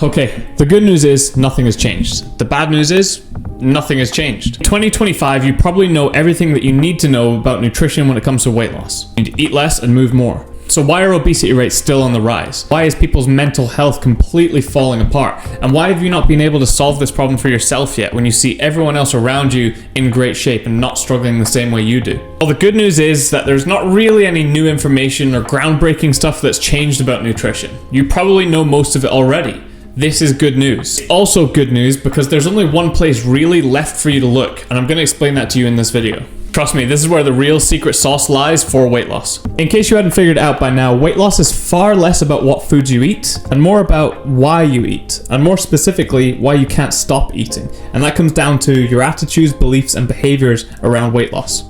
Okay, the good news is nothing has changed. The bad news is nothing has changed. In 2025, you probably know everything that you need to know about nutrition when it comes to weight loss. You need to eat less and move more. So why are obesity rates still on the rise? Why is people's mental health completely falling apart? And why have you not been able to solve this problem for yourself yet when you see everyone else around you in great shape and not struggling the same way you do? Well, the good news is that there's not really any new information or groundbreaking stuff that's changed about nutrition. You probably know most of it already. This is good news. It's also good news because there's only one place really left for you to look, and I'm going to explain that to you in this video. Trust me, this is where the real secret sauce lies for weight loss. In case you hadn't figured it out by now, weight loss is far less about what foods you eat and more about why you eat, and more specifically, why you can't stop eating. And that comes down to your attitudes, beliefs, and behaviors around weight loss.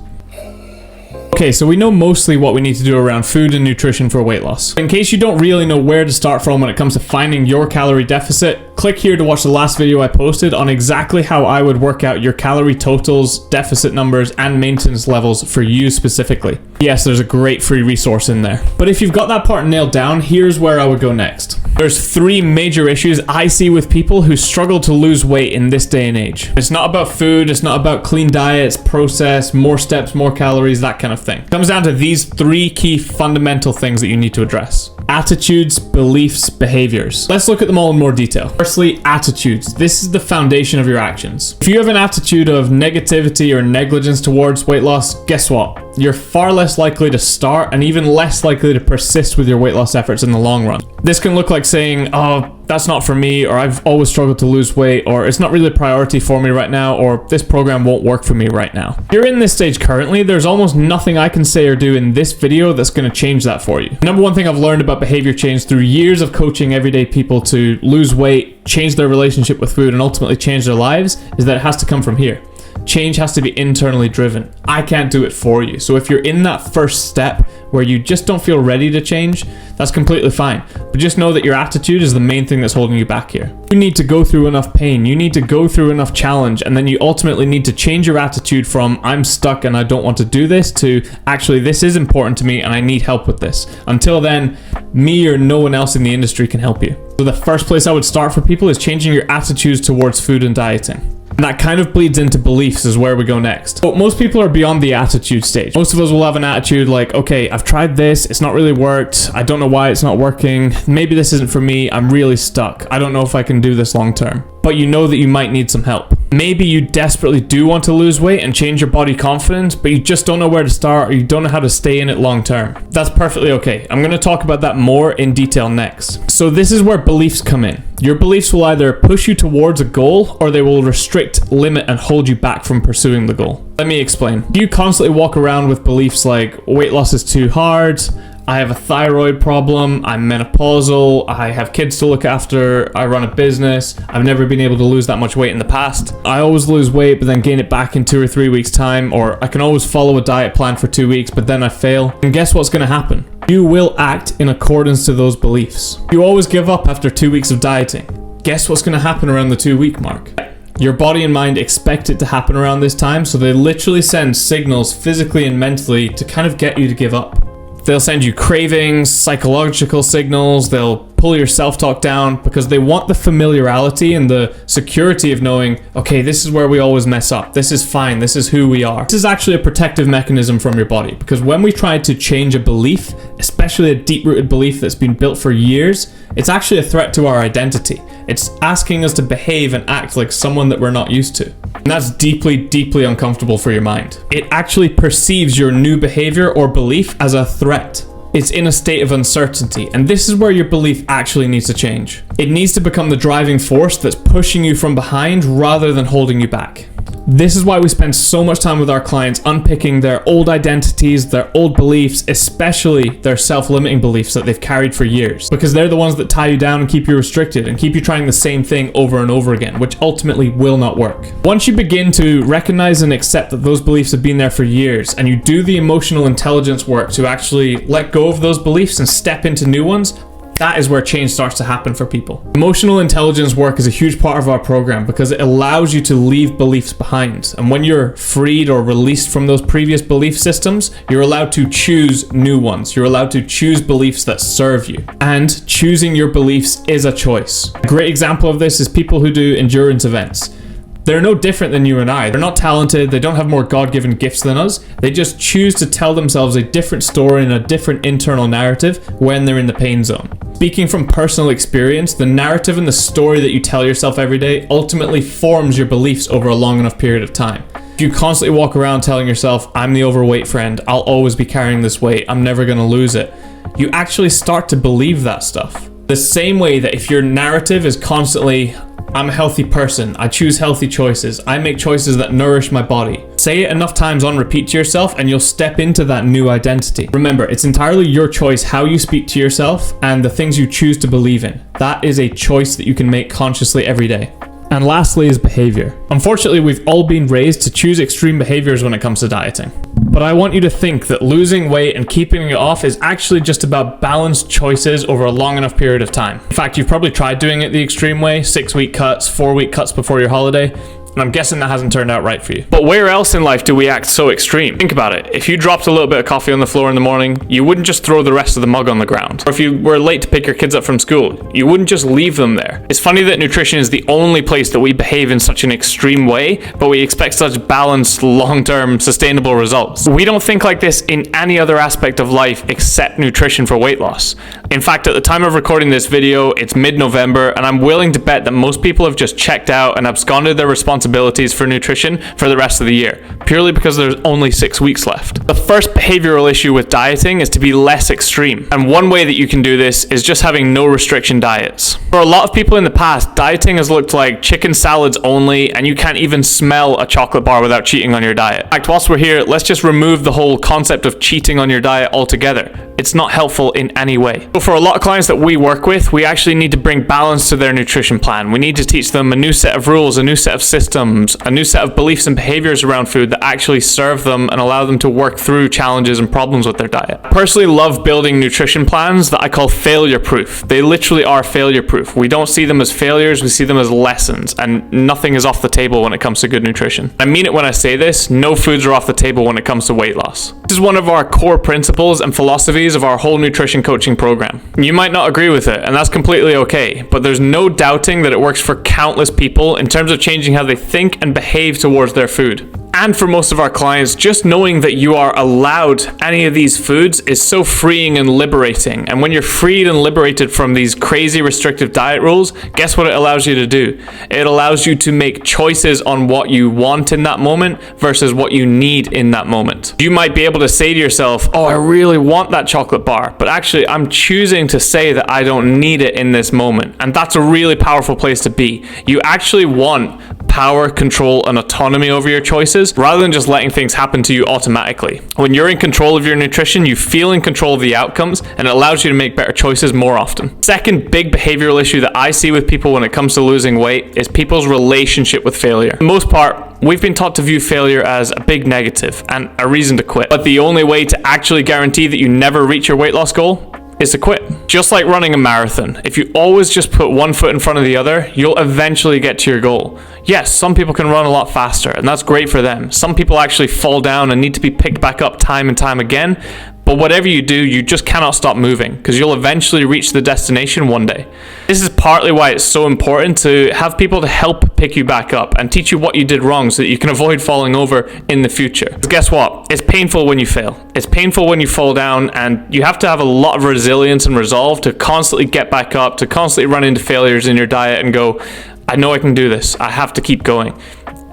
Okay, so we know mostly what we need to do around food and nutrition for weight loss. In case you don't really know where to start from when it comes to finding your calorie deficit, click here to watch the last video I posted on exactly how I would work out your calorie totals, deficit numbers, and maintenance levels for you specifically. Yes, there's a great free resource in there. But if you've got that part nailed down, here's where I would go next. There's 3 major issues I see with people who struggle to lose weight in this day and age. It's not about food, it's not about clean diets, process, more steps, more calories, that kind of thing. It comes down to these 3 key fundamental things that you need to address. Attitudes, beliefs, behaviors. Let's look at them all in more detail. Firstly, attitudes. This is the foundation of your actions. If you have an attitude of negativity or negligence towards weight loss, guess what? You're far less likely to start and even less likely to persist with your weight loss efforts in the long run. This can look like saying, oh, that's not for me, or I've always struggled to lose weight, or it's not really a priority for me right now, or this program won't work for me right now. If you're in this stage currently, there's almost nothing I can say or do in this video that's going to change that for you. Number one thing I've learned about behavior change through years of coaching everyday people to lose weight, change their relationship with food, and ultimately change their lives is that it has to come from here. Change has to be internally driven. I can't do it for you. So if you're in that first step where you just don't feel ready to change, that's completely fine. But just know that your attitude is the main thing that's holding you back here. You need to go through enough pain. You need to go through enough challenge. And then you ultimately need to change your attitude from I'm stuck and I don't want to do this to actually this is important to me and I need help with this. Until then, me or no one else in the industry can help you. So the first place I would start for people is changing your attitudes towards food and dieting. And that kind of bleeds into beliefs is where we go next. But most people are beyond the attitude stage. Most of us will have an attitude like, okay, I've tried this, it's not really worked, I don't know why it's not working, maybe this isn't for me, I'm really stuck, I don't know if I can do this long term. But you know that you might need some help. Maybe you desperately do want to lose weight and change your body confidence, but you just don't know where to start or you don't know how to stay in it long term. That's perfectly okay. I'm going to talk about that more in detail next. So this is where beliefs come in. Your beliefs will either push you towards a goal or they will restrict, limit, and hold you back from pursuing the goal. Let me explain. Do you constantly walk around with beliefs like weight loss is too hard, I have a thyroid problem, I'm menopausal, I have kids to look after, I run a business, I've never been able to lose that much weight in the past, I always lose weight but then gain it back in 2 or 3 weeks time, or I can always follow a diet plan for 2 weeks but then I fail? And guess what's going to happen? You will act in accordance to those beliefs. You always give up after 2 weeks of dieting. Guess what's going to happen around the 2-week mark? Your body and mind expect it to happen around this time, so they literally send signals physically and mentally to kind of get you to give up. They'll send you cravings, psychological signals, they'll pull your self-talk down because they want the familiarity and the security of knowing, okay, this is where we always mess up, this is fine, this is who we are. This is actually a protective mechanism from your body because when we try to change a belief, especially a deep-rooted belief that's been built for years, it's actually a threat to our identity. It's asking us to behave and act like someone that we're not used to. And that's deeply, deeply uncomfortable for your mind. It actually perceives your new behavior or belief as a threat. It's in a state of uncertainty, and this is where your belief actually needs to change. It needs to become the driving force that's pushing you from behind rather than holding you back. This is why we spend so much time with our clients unpicking their old identities, their old beliefs, especially their self-limiting beliefs that they've carried for years. Because they're the ones that tie you down and keep you restricted and keep you trying the same thing over and over again, which ultimately will not work. Once you begin to recognize and accept that those beliefs have been there for years, and you do the emotional intelligence work to actually let go of those beliefs and step into new ones, That is where change starts to happen for people. Emotional intelligence work is a huge part of our program because it allows you to leave beliefs behind. And when you're freed or released from those previous belief systems, you're allowed to choose new ones. You're allowed to choose beliefs that serve you. And choosing your beliefs is a choice. A great example of this is people who do endurance events. They're no different than you and I. They're not talented, they don't have more God-given gifts than us. They just choose to tell themselves a different story and a different internal narrative when they're in the pain zone. Speaking from personal experience, the narrative and the story that you tell yourself every day ultimately forms your beliefs over a long enough period of time. If you constantly walk around telling yourself, I'm the overweight friend, I'll always be carrying this weight, I'm never gonna lose it, you actually start to believe that stuff. The same way that if your narrative is constantly, I'm a healthy person, I choose healthy choices, I make choices that nourish my body. Say it enough times on repeat to yourself and you'll step into that new identity. Remember, it's entirely your choice how you speak to yourself and the things you choose to believe in. That is a choice that you can make consciously every day. And lastly is behavior. Unfortunately, we've all been raised to choose extreme behaviors when it comes to dieting. But I want you to think that losing weight and keeping it off is actually just about balanced choices over a long enough period of time. In fact, you've probably tried doing it the extreme way, 6-week cuts, 4-week cuts before your holiday, and I'm guessing that hasn't turned out right for you. But where else in life do we act so extreme? Think about it. If you dropped a little bit of coffee on the floor in the morning, you wouldn't just throw the rest of the mug on the ground. Or if you were late to pick your kids up from school, you wouldn't just leave them there. It's funny that nutrition is the only place that we behave in such an extreme way, but we expect such balanced, long-term, sustainable results. We don't think like this in any other aspect of life except nutrition for weight loss. In fact, at the time of recording this video, it's mid-November, and I'm willing to bet that most people have just checked out and absconded their responsibilities for nutrition for the rest of the year, purely because there's only 6 weeks left. The first behavioral issue with dieting is to be less extreme, and one way that you can do this is just having no restriction diets. For a lot of people in the past, dieting has looked like chicken salads only, and you can't even smell a chocolate bar without cheating on your diet. In fact, whilst we're here, let's just remove the whole concept of cheating on your diet altogether. It's not helpful in any way. So for a lot of clients that we work with, we actually need to bring balance to their nutrition plan. We need to teach them a new set of rules, a new set of systems, a new set of beliefs and behaviors around food that actually serve them and allow them to work through challenges and problems with their diet. I personally love building nutrition plans that I call failure proof. They literally are failure proof. We don't see them as failures, we see them as lessons, and nothing is off the table when it comes to good nutrition. I mean it when I say this, no foods are off the table when it comes to weight loss. This is one of our core principles and philosophies of our whole nutrition coaching program. You might not agree with it, and that's completely okay, but there's no doubting that it works for countless people in terms of changing how they think and behave towards their food. And for most of our clients, just knowing that you are allowed any of these foods is so freeing and liberating. And when you're freed and liberated from these crazy restrictive diet rules, guess what it allows you to do? It allows you to make choices on what you want in that moment versus what you need in that moment. You might be able to say to yourself, oh, I really want that chocolate bar, but actually I'm choosing to say that I don't need it in this moment. And that's a really powerful place to be. You actually want power, control, and autonomy over your choices rather than just letting things happen to you automatically. When you're in control of your nutrition, you feel in control of the outcomes, and it allows you to make better choices more often. Second big behavioral issue that I see with people when it comes to losing weight is people's relationship with failure. For the most part, we've been taught to view failure as a big negative and a reason to quit. But the only way to actually guarantee that you never reach your weight loss goal is to quit. Just like running a marathon, if you always just put one foot in front of the other, you'll eventually get to your goal. Yes, some people can run a lot faster, and that's great for them. Some people actually fall down and need to be picked back up time and time again, but whatever you do, you just cannot stop moving because you'll eventually reach the destination one day. This is partly why it's so important to have people to help pick you back up and teach you what you did wrong so that you can avoid falling over in the future. Because guess what? It's painful when you fail. It's painful when you fall down, and you have to have a lot of resilience and resolve to constantly get back up, to constantly run into failures in your diet and go, I know I can do this. I have to keep going.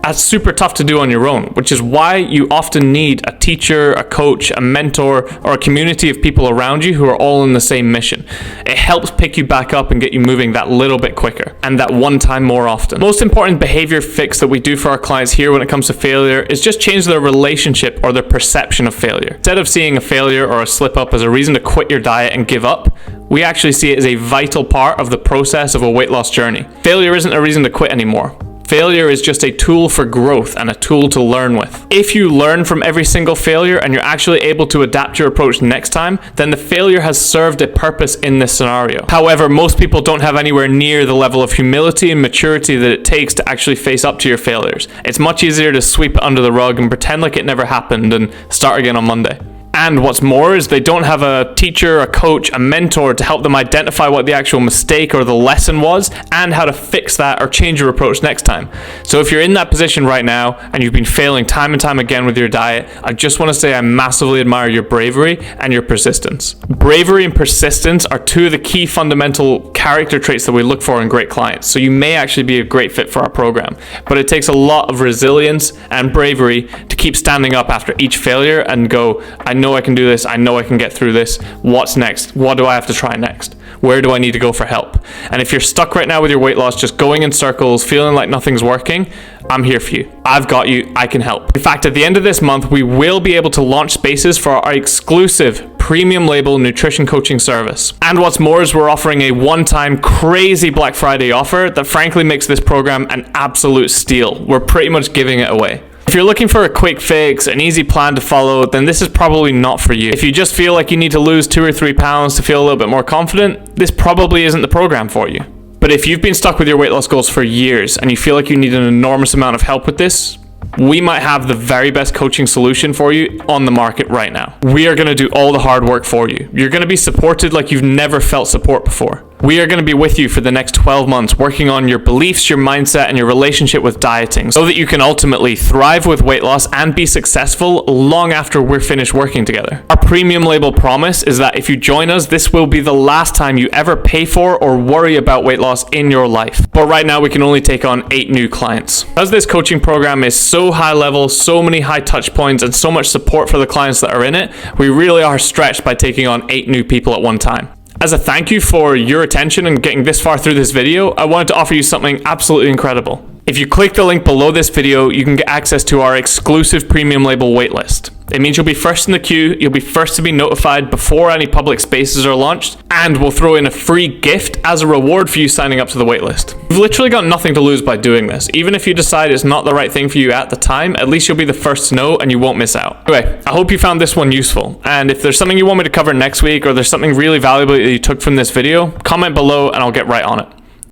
That's super tough to do on your own, which is why you often need a teacher, a coach, a mentor, or a community of people around you who are all in the same mission. It helps pick you back up and get you moving that little bit quicker, and that one time more often. Most important behavior fix that we do for our clients here when it comes to failure is just change their relationship or their perception of failure. Instead of seeing a failure or a slip up as a reason to quit your diet and give up, we actually see it as a vital part of the process of a weight loss journey. Failure isn't a reason to quit anymore. Failure is just a tool for growth and a tool to learn with. If you learn from every single failure and you're actually able to adapt your approach next time, then the failure has served a purpose in this scenario. However, most people don't have anywhere near the level of humility and maturity that it takes to actually face up to your failures. It's much easier to sweep it under the rug and pretend like it never happened and start again on Monday. And what's more is they don't have a teacher, a coach, a mentor to help them identify what the actual mistake or the lesson was and how to fix that or change your approach next time. So if you're in that position right now and you've been failing time and time again with your diet, I just want to say I massively admire your bravery and your persistence. Bravery and persistence are two of the key fundamental character traits that we look for in great clients. So you may actually be a great fit for our program, but it takes a lot of resilience and bravery to keep standing up after each failure and go, I know I can do this. I know I can get through this. What's next? What do I have to try next? Where do I need to go for help? And if you're stuck right now with your weight loss, just going in circles, feeling like nothing's working, I'm here for you. I've got you. I can help. In fact, at the end of this month, we will be able to launch spaces for our exclusive premium label nutrition coaching service. And what's more is we're offering a one-time crazy Black Friday offer that frankly makes this program an absolute steal. We're pretty much giving it away. If you're looking for a quick fix, an easy plan to follow, then this is probably not for you. If you just feel like you need to lose 2 or 3 pounds to feel a little bit more confident, this probably isn't the program for you. But if you've been stuck with your weight loss goals for years and you feel like you need an enormous amount of help with this, we might have the very best coaching solution for you on the market right now. We are going to do all the hard work for you. You're going to be supported like you've never felt support before. We are going to be with you for the next 12 months, working on your beliefs, your mindset, and your relationship with dieting so that you can ultimately thrive with weight loss and be successful long after we're finished working together. Our premium label promise is that if you join us, this will be the last time you ever pay for or worry about weight loss in your life. But right now, we can only take on 8 new clients. As this coaching program is so high level, so many high touch points, and so much support for the clients that are in it, we really are stretched by taking on 8 new people at one time. As a thank you for your attention and getting this far through this video, I wanted to offer you something absolutely incredible. If you click the link below this video, you can get access to our exclusive premium label waitlist. It means you'll be first in the queue, you'll be first to be notified before any public spaces are launched, and we'll throw in a free gift as a reward for you signing up to the waitlist. You've literally got nothing to lose by doing this. Even if you decide it's not the right thing for you at the time, at least you'll be the first to know and you won't miss out. Anyway, I hope you found this one useful, and if there's something you want me to cover next week or there's something really valuable that you took from this video, comment below and I'll get right on it.